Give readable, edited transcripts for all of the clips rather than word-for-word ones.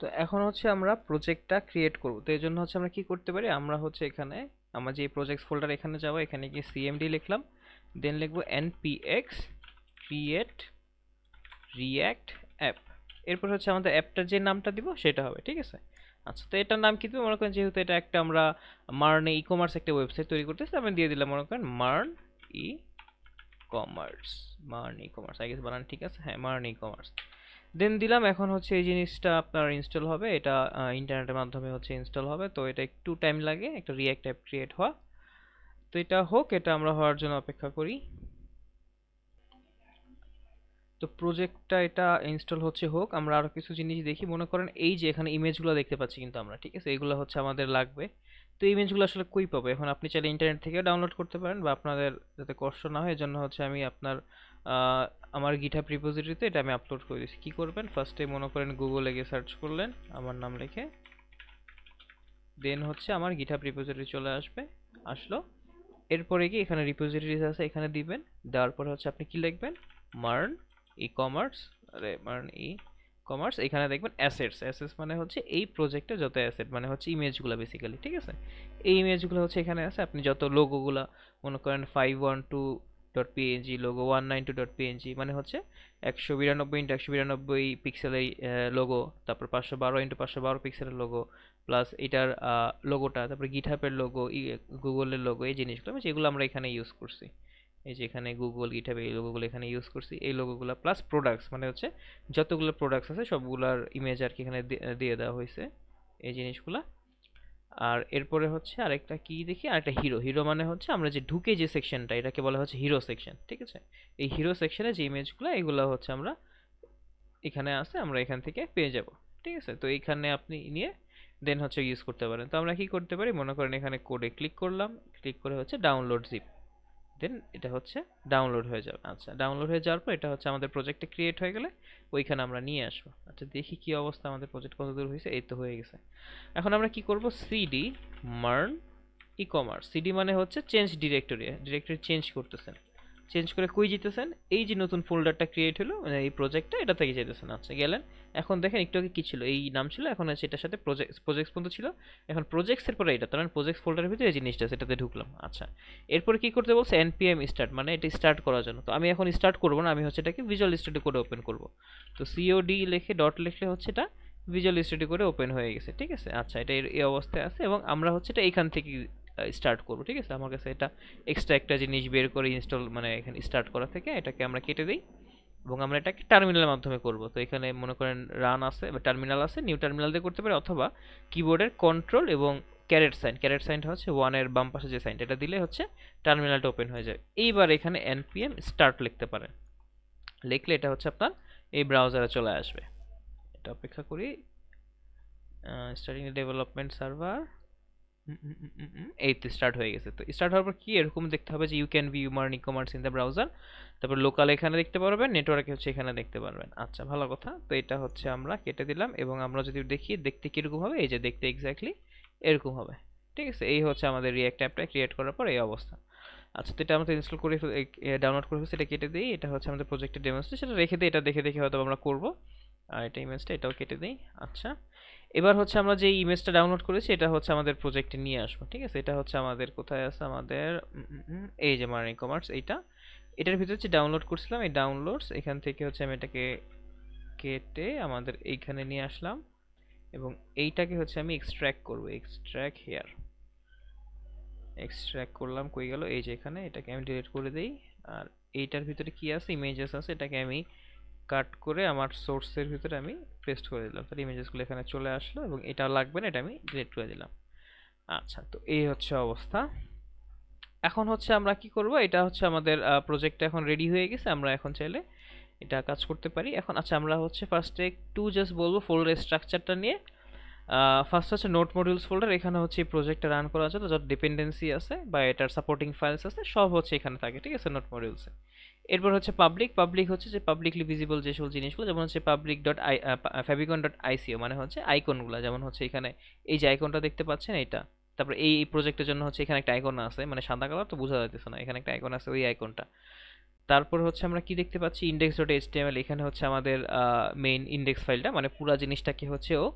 তো এখন হচ্ছে আমরা প্রজেক্টটা ক্রিয়েট করব। তো এই জন্য হচ্ছে আমরা কি করতে পারি, আমরা হচ্ছে এখানে আমার যে প্রজেক্টস ফোল্ডার এখানে যাবো, এখানে গিয়ে সিএমডি লিখলাম, দেন লিখবো npx create react app। এরপর হচ্ছে আমাদের অ্যাপটার যে নামটা দিব সেটা হবে, ঠিক আছে। আচ্ছা, তো এটার নাম কি দিব, মনে করেন যেহেতু এটা একটা আমরা মার্ন ই কমার্স একটা ওয়েবসাইট তৈরি করতেছি, আমি দিয়ে দিলাম মনে করেন MERN e commerce. MERN e commerce, I guess বানান ঠিক আছে, হ্যাঁ মার্ন ই কমার্স। দেন দিলাম। এখন হচ্ছে এই জিনিসটা আপনার ইনস্টল হবে, এটা ইন্টারনেটের মাধ্যমে হচ্ছে ইনস্টল হবে, তো এটা একটু টাইম লাগে একটা রিঅ্যাক্ট অ্যাপ ক্রিয়েট হওয়া। তো এটা হোক, এটা আমরা হওয়ার জন্য অপেক্ষা করি। তো প্রজেক্টটা এটা ইনস্টল হচ্ছে, হোক। আমরা আরো কিছু জিনিস দেখি, মনে করেন এই যে এখানে ইমেজগুলো দেখতে পাচ্ছি কিন্তু আমরা, ঠিক আছে, এগুলো হচ্ছে আমাদের লাগবে। তো ইমেজগুলো আসলে কই পাবো এখন, আপনি চাইলে ইন্টারনেট থেকেও ডাউনলোড করতে পারেন, বা আপনাদের যাতে কষ্ট না হয় এজন্য হচ্ছে আমি আপনার আহ, আমার গিটহাব রিপোজিটরিতে এটা আমি আপলোড করে দিচ্ছি। কি করবেন, ফার্স্টে মনে করেন গুগলে গিয়ে সার্চ করলেন আমার নাম লিখে, দেন হচ্ছে আমার গিটহাব রিপোজিটরি চলে আসবে, আসলো। এরপরে কি এখানে রিপোজিটরিজ আছে, এখানে দিবেন। দেওয়ার পরে হচ্ছে আপনি কি লিখবেন, মার্ন ই কমার্স, আরে মার্ন ই কমার্স, এখানে দেখবেন অ্যাসেটস। অ্যাসেটস মানে হচ্ছে এই প্রজেক্টে যত অ্যাসেট, মানে হচ্ছে ইমেজগুলো বেসিক্যালি, ঠিক আছে। এই ইমেজগুলো হচ্ছে এখানে আছে, আপনি যত লোগোগুলা মনে করেন 512.png লোগো, 192.png মানে হচ্ছে 192x192 পিক্সেলের লোগো, তারপর 512x512 পিক্সেলের লোগো, প্লাস এটার লোগোটা, তারপরে গিটহাবের লোগো, গুগলের লোগো, এই জিনিসগুলো যেগুলো আমরা এখানে ইউজ করছি, এই যে এখানে গুগল গিটহাবে এই লোগোগুলো এখানে ইউজ করছি, এই লোগোগুলো প্লাস প্রোডাক্টস মানে হচ্ছে যতগুলো প্রোডাক্টস আছে সবগুলার ইমেজ আর কি এখানে দিয়ে দেওয়া হয়েছে, এই জিনিসগুলা। আর এরপরে হচ্ছে আরেকটা কি দেখি, আরেকটা হিরো। হিরো মানে হচ্ছে আমরা যে ঢুকে যে সেকশনটা, এটাকে বলা হচ্ছে হিরো সেকশন, ঠিক আছে। এই হিরো সেকশনে যে ইমেজগুলো এগুলো হচ্ছে আমরা এখানে আছে, আমরা এখান থেকে পেয়ে যাব, ঠিক আছে। তো এইখানে আপনি নিয়ে দেন হচ্ছে ইউজ করতে পারেন। তো আমরা কি করতে পারি, মনে করেন এখানে কোডে ক্লিক করলাম, ক্লিক করে হচ্ছে ডাউনলোড জিপ, দেন এটা হচ্ছে ডাউনলোড হয়ে যাবে। আচ্ছা, ডাউনলোড হয়ে যাওয়ার পর এটা হচ্ছে আমাদের প্রজেক্টে ক্রিয়েট হয়ে গেলে ওইখানে আমরা নিয়ে আসবো। আচ্ছা, দেখি কি অবস্থা, আমাদের প্রজেক্ট কত দূর হয়েছে, এই তো হয়ে গেছে। এখন আমরা কি করব, সিডি মার্ন ই কমার্স। সিডি মানে হচ্ছে চেঞ্জ ডিরেক্টরি, ডিরেক্টরি চেঞ্জ করতেছেন, চেঞ্জ করে কই যেতেছেন, এই যে নতুন ফোল্ডারটা ক্রিয়েট হলো মানে এই প্রজেক্টটা, এটা থেকে যেতেছেন। আচ্ছা, গেলেন। এখন দেখেন একটু আগে কি ছিল, এই নাম ছিল, এখন আছে এটার সাথে প্রজেক্টস পর্যন্ত ছিল, এখন প্রজেক্টস এর পরে এটা, তার মানে প্রজেক্টস ফোল্ডারের ভিতরে এই জিনিসটা সেটাতে ঢুকলাম। আচ্ছা, এরপরে কি করতে বলছে, npm স্টার্ট মানে এটা স্টার্ট করার জন্য। তো আমি এখন স্টার্ট করব না, আমি হচ্ছে এটাকে ভিজুয়াল স্টুডিও কোডে ওপেন করব। তো সিওডি লিখে ডট লিখলে হচ্ছে এটা ভিজুয়াল স্টুডিও কোডে ওপেন হয়ে গেছে, ঠিক আছে। আচ্ছা, এটা এই অবস্থায় আছে এবং আমরা হচ্ছে এটা এখান থেকে স্টার্ট করব, ঠিক আছে। আমার কাছে এটা এক্সট্রা একটা জিনিস বের করে ইনস্টল মানে এখানে স্টার্ট করা থেকে এটাকে আমরা কেটে দিই এবং আমরা এটাকে টার্মিনালের মাধ্যমে করব। তো এখানে মনে করেন রান আছে বা টার্মিনাল আছে, নিউ টার্মিনাল দিয়ে করতে পারি, অথবা কিবোর্ডের কন্ট্রোল এবং ক্যারেট সাইন, ক্যারেট সাইনটা হচ্ছে ওয়ানের বাম পাশে যে সাইনটা, এটা দিলে হচ্ছে টার্মিনালটা ওপেন হয়ে যায়। এইবার এখানে npm স্টার্ট লিখতে পারেন, লিখলে এটা হচ্ছে আপনার এই ব্রাউজারে চলে আসবে। এটা অপেক্ষা করি, স্টার্টিং ডেভেলপমেন্ট সার্ভার, এই তো স্টার্ট হয়ে গেছে। তো স্টার্ট হওয়ার পর কি এরকম দেখতে হবে যে you can view MERN e commerce in the browser, তারপর লোকাল এখানে দেখতে পারবেন, নেটওয়ার্কে হচ্ছে এখানে দেখতে পারবেন। আচ্ছা, ভালো কথা। তো এটা হচ্ছে আমরা কেটে দিলাম এবং আমরা যদি দেখি দেখতে কিরকম হবে, এই যে দেখতে এক্স্যাক্টলি এরকম হবে, ঠিক আছে। এই হচ্ছে আমাদের রিঅ্যাক্ট অ্যাপটা ক্রিয়েট করার পর এই অবস্থা। আচ্ছা, তো এটা আমরা ইনস্টল করে ডাউনলোড করে ফেলছি, এটা কেটে দিই, এটা হচ্ছে আমাদের প্রজেক্টের ডেমোনস্ট্রেশন, সেটা রেখে দিই, এটা দেখে দেখে হয়তো আমরা করব। আর এটা ইমেজটা এটাও কেটে দিই। আচ্ছা, এবার হচ্ছে আমরা যে ইমেজটা ডাউনলোড করেছি এটা হচ্ছে আমাদের প্রজেক্টে নিয়ে আসবো, ঠিক আছে। এটা হচ্ছে আমাদের কোথায় আছে, আমাদের এই যে মার্ন ই কমার্স, এইটা, এটার ভিতরে হচ্ছে ডাউনলোড করছিলাম, এই ডাউনলোডস এখান থেকে হচ্ছে আমি এটাকে কেটে আমাদের এইখানে নিয়ে আসলাম এবং এইটাকে হচ্ছে আমি এক্সট্র্যাক্ট করব, এক্সট্র্যাক্ট হেয়ার, এক্সট্র্যাক্ট করলাম, কই গেল, এই যে এখানে, এটাকে আমি ডিলিট করে দেই। আর এইটার ভিতরে কি আছে, ইমেজেস আছে, এটাকে আমি কাট করে আমার সোর্সের ভিতরে আমি পেস্ট করে দিলাম, তাহলে ইমেজেসগুলো এখানে চলে আসলো এবং এটা লাগবে না, এটা আমি ডিলিট করে দিলাম। আচ্ছা, তো এই হচ্ছে অবস্থা। এখন হচ্ছে আমরা কি করব, এটা হচ্ছে আমাদের প্রজেক্টটা এখন রেডি হয়ে গেছে, আমরা এখন চাইলে এটা কাজ করতে পারি এখন। আচ্ছা, আমরা হচ্ছে ফার্স্টে একটু জাস্ট বলবো ফোল্ডার স্ট্রাকচারটা নিয়ে। ফার্স্ট হচ্ছে নোট মডিউলস ফোল্ডার, এখানে হচ্ছে এই প্রজেক্টটা রান করার জন্য যত ডিপেন্ডেন্সি আছে বা এটার সাপোর্টিং ফাইলস আছে সব হচ্ছে এখানে থাকে, ঠিক আছে, নোট মডিউলসে। এরপর হচ্ছে পাবলিক, পাবলিক হচ্ছে যে পাবলিকলি ভিজিবল যে সকল জিনিসগুলো, যেমন হচ্ছে public dot I favicon dot ICO মানে হচ্ছে আইকনগুলো, যেমন হচ্ছে এখানে এই যে আইকনটা দেখতে পাচ্ছেন এটা, তারপর এই প্রজেক্টের জন্য হচ্ছে এখানে একটা আইকন আছে, মানে সাদা কালার তো বোঝা যাইতেছে না, এখানে একটা আইকন আছে, ওই আইকনটা। তারপর হচ্ছে আমরা কি দেখতে পাচ্ছি, index.html, এখানে হচ্ছে আমাদের মেইন ইন্ডেক্স ফাইলটা, মানে পুরো জিনিসটাকে হচ্ছে ও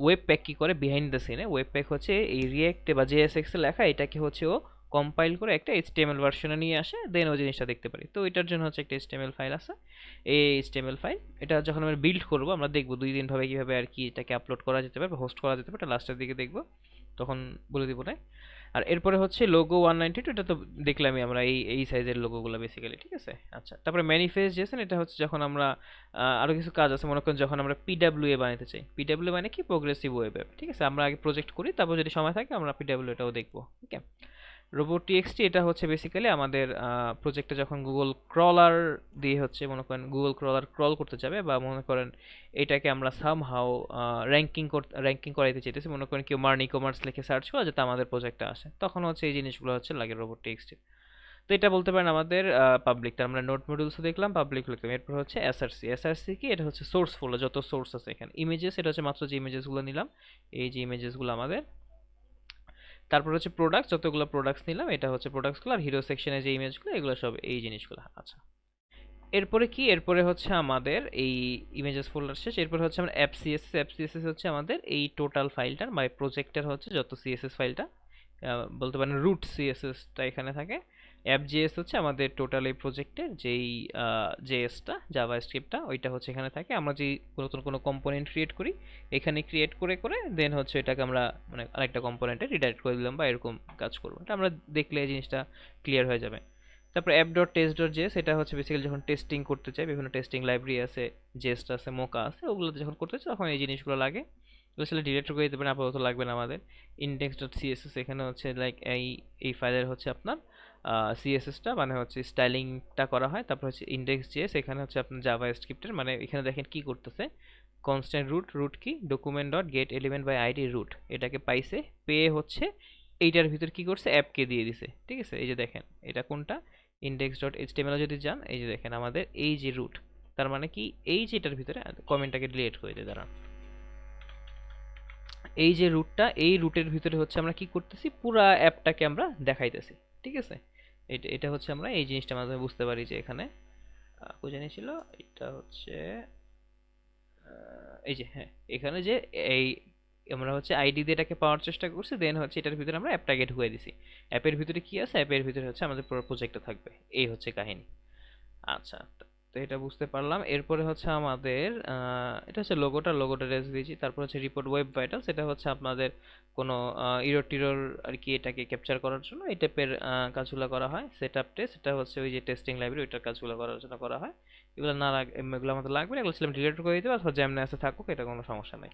ওয়েব প্যাক কি করে বিহাইন্ড দ্য সিনে। ওয়েব প্যাক হচ্ছে এই রিয়েক্ট বা জেএসএক্স এ লেখা, এটাকে হচ্ছে ও কম্পাইল করে একটা এইচটিএমএল ভার্সনে নিয়ে আসে, দেন ও জিনিসটা দেখতে পারি। তো এটার জন্য হচ্ছে একটা এইচটিএমএল ফাইল আছে। এই এইচটিএমএল ফাইল এটা যখন আমরা বিল্ড করব, আমরা দেখব 2-3 ভাবে কিভাবে আর কি এটাকে আপলোড করা যেতে পারে বা হোস্ট করা যেতে পারে, এটা লাস্টের দিকে দেখব, তখন বলে দিব না। আর এরপরে হচ্ছে লোগো 192, এটা তো দেখলামই আমরা, এই এই সাইজের লোগোগুলো বেসিক্যালি, ঠিক আছে। আচ্ছা, তারপরে ম্যানিফেস্ট জেসন, এটা হচ্ছে যখন আমরা আরো কিছু কাজ আছে, মনে করেন যখন আমরা পিডব্লিউএ বানাতে চাই। পিডব্লিউএ মানে কি, প্রোগ্রেসিভ ওয়েব অ্যাপ, ঠিক আছে। আমরা আগে প্রজেক্ট করি, তারপর যদি সময় থাকে আমরা পিডব্লিউএটাও দেখবো। ওকে, রোবট.টিএক্সটি এটা হচ্ছে বেসিক্যালি আমাদের প্রজেক্টে যখন গুগল ক্রলার দিয়ে হচ্ছে, মনে করেন গুগল ক্রলার ক্রল করতে যাবে, বা মনে করেন এটাকে আমরা সামহাও র্যাঙ্কিং করাইতে চাইতেছি, মনে করেন কেউ মার্ন ই কমার্স লিখে সার্চ করা যাতে আমাদের প্রজেক্টটা আসে, তখন হচ্ছে এই জিনিসগুলো হচ্ছে লাগে রোবট.টিএক্সটি। তো এটা বলতে পারেন আমাদের পাবলিক, তার আমরা নোট মডিউলস দেখলাম, পাবলিক লিখলাম। এরপর হচ্ছে এসআরসি। এসআরসি কি, এটা হচ্ছে সোর্স ফোল্ডার, যত সোর্স আছে এখানে। ইমেজেস, এটা হচ্ছে মাত্র যে ইমেজেসগুলো নিলাম, এই যে ইমেজেসগুলো আমাদের। তারপর হচ্ছে প্রোডাক্টস, যতগুলো প্রোডাক্টস নিলাম এটা হচ্ছে প্রোডাক্টসগুলো, আর হিরো সেকশনে যে ইমেজগুলো এগুলো সব এই জিনিসগুলো। আচ্ছা, এরপরে কি, এরপরে হচ্ছে আমাদের এই ইমেজেস ফোল্ডার শেষ। এরপরে হচ্ছে আমরা অ্যাপ সিএসএস। অ্যাপ সিএসএস হচ্ছে আমাদের এই টোটাল ফাইলটার মানে প্রজেক্টের হচ্ছে যত সিএসএস ফাইলটা, বলতে পারেন রুট সিএসএসটা এখানে থাকে। অ্যাপ জেএস হচ্ছে আমাদের টোটাল এই প্রজেক্টের যেই জেএসটা, জাভা স্ক্রিপ্টটা, ওইটা হচ্ছে এখানে থাকে। আমরা যে নতুন কোনো কম্পোনেন্ট ক্রিয়েট করি, এখানে ক্রিয়েট করে করে দেন হচ্ছে এটাকে আমরা মানে আরেকটা কম্পোনেন্টে রিডাইরেক্ট করে দিলাম, বা এরকম কাজ করবো। এটা আমরা দেখলে এই জিনিসটা ক্লিয়ার হয়ে যাবে। তারপর app.test.js, এটা হচ্ছে বেসিক্যালি যখন টেস্টিং করতে চাই, বিভিন্ন টেস্টিং লাইব্রেরি আছে, জেস্ট আছে, মোকা আছে, ওগুলোতে যখন করতে চাই তখন এই জিনিসগুলো লাগে। আসলে ডিরেক্ট করে দিতে পারেন, আপাতত লাগবে না আমাদের। index.css, এখানে হচ্ছে লাইক এই ফাইলের হচ্ছে আপনার সিএসএসটা মানে হচ্ছে স্টাইলিংটা করা হয়। তারপর হচ্ছে index.js, এখানে হচ্ছে আপনার জাভা স্ক্রিপ্টের, মানে এখানে দেখেন কি করতেছে, কনস্ট্যান্ট রুট, রুট কি document dot get element by ID root, এটাকে পাইছে, পেয়ে হচ্ছে এইটার ভিতর কি করছে, অ্যাপকে দিয়ে দিছে, ঠিক আছে। এই যে দেখেন এটা কোনটা, index.html যদি যান, এই যে দেখেন আমাদের এই যে রুট, তার মানে কি এই যে এটার ভিতরে কমেন্টটাকে ডিলিট করে দিয়ে দাঁড়ান, এই যে রুটটা, এই রুটের ভিতরে হচ্ছে আমরা কি করতেছি, পুরা অ্যাপটাকে আমরা দেখাইতেছি, ঠিক আছে। এটা এটা হচ্ছে আমরা এই জিনিসটা মাধ্যমে বুঝতে পারি যে এখানে কই জানি ছিল, এটা হচ্ছে এই যে হ্যাঁ, এখানে যে এই আমরা হচ্ছে আইডি দিয়ে এটাকে পাওয়ার চেষ্টা করছি, দেন হচ্ছে এটার ভিতরে আমরা অ্যাপটাকে ঢুকিয়ে দিছি। অ্যাপের ভিতরে কি আছে, অ্যাপের ভিতরে হচ্ছে আমাদের পুরো প্রজেক্টটা থাকবে, এই হচ্ছে কাহিনী। আচ্ছা, তো এটা বুঝতে পারলাম। এরপরে হচ্ছে আমাদের এটা হচ্ছে লোগোটা রেজ দিয়েছি। তারপর হচ্ছে রিপোর্ট ওয়েব ভাইটালস, এটা হচ্ছে আপনাদের কোনো ইরর টিরর আর কি এটাকে ক্যাপচার করার জন্য এই টাইপের কাজগুলো করা হয়। সেট আপ টেস্ট, এটা হচ্ছে ওই যে টেস্টিং লাইব্রেরি, ওইটার কাজগুলো করার জন্য করা হয়। এগুলো না এগুলো আমাদের লাগবে না, এগুলো ছিলাম ডিলিট করে দিতে, অথবা যেমন আছে থাকুক, এটা কোনো সমস্যা নেই।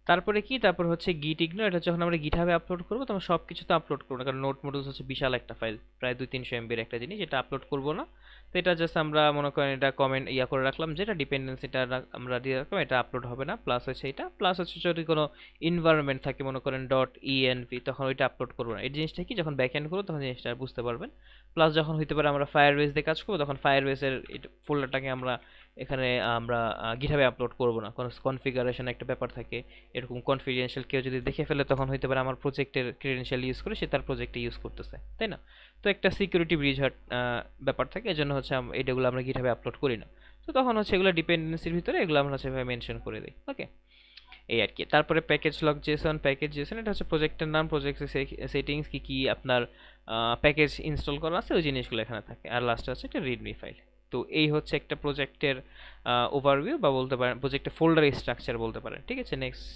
তারপরে কি, তারপর হচ্ছে গিট ইগনোর, এটা যখন আমরা গিটহাবে আপলোড করবো তখন সব কিছু তো আপলোড করবো না, কারণ নোট মডিউলস হচ্ছে বিশাল একটা ফাইল, প্রায় 200-300 এমবির একটা জিনিস, এটা আপলোড করবো না। তো এটা জাস্ট আমরা মনে করেন এটা কমেন্ট ইয়া করে রাখলাম, যেটা ডিপেন্ডেন্সিটা আমরা দিয়ে রাখলাম, এটা আপলোড হবে না। প্লাস হচ্ছে এটা, প্লাস হচ্ছে যদি কোনো ইনভায়রনমেন্ট থাকে মনে করেন ডট ইএনভি, তখন ওইটা আপলোড করবো না। এই জিনিসটা কি, যখন ব্যাক এন্ড করবো তখন জিনিসটা বুঝতে পারবেন। প্লাস যখন হইতে পারে আমরা ফায়ারবেস দিয়ে কাজ করবো, তখন ফায়ারবেসের ফোল্ডারটাকে আমরা এখানে আমরা গিটহাবে আপলোড করবো না, কোনো কনফিগারেশন একটা ব্যাপার থাকে, এরকম কনফিডেন্সিয়াল কেউ যদি দেখে ফেলে তখন হইতে পারে আমার প্রজেক্টের ক্রেডেনশিয়াল ইউজ করে সে তার প্রজেক্টে ইউজ করতেছে, তাই না। তো একটা সিকিউরিটি ব্রিজ হওয়ার ব্যাপার থাকে, এজন্য হচ্ছে এটাগুলো আমরা গিটহাবে আপলোড করি না। তো তখন হচ্ছে এগুলো ডিপেন্ডেন্সির ভিতরে এগুলো আমরা হচ্ছে মেনশন করে দিই। ওকে, এই আর কি। তারপরে package log Jason, package Jason এটা হচ্ছে প্রজেক্টের নাম, প্রজেক্টের সেটিংস কি কি আপনার প্যাকেজ ইনস্টল করা আছে ওই জিনিসগুলো এখানে থাকে। আর লাস্টে হচ্ছে একটা রিডমি ফাইল। তো এই হচ্ছে একটা প্রজেক্টের ওভারভিউ, বা বলতে পারেন প্রজেক্টের ফোল্ডার স্ট্রাকচার বলতে পারেন, ঠিক আছে। নেক্সট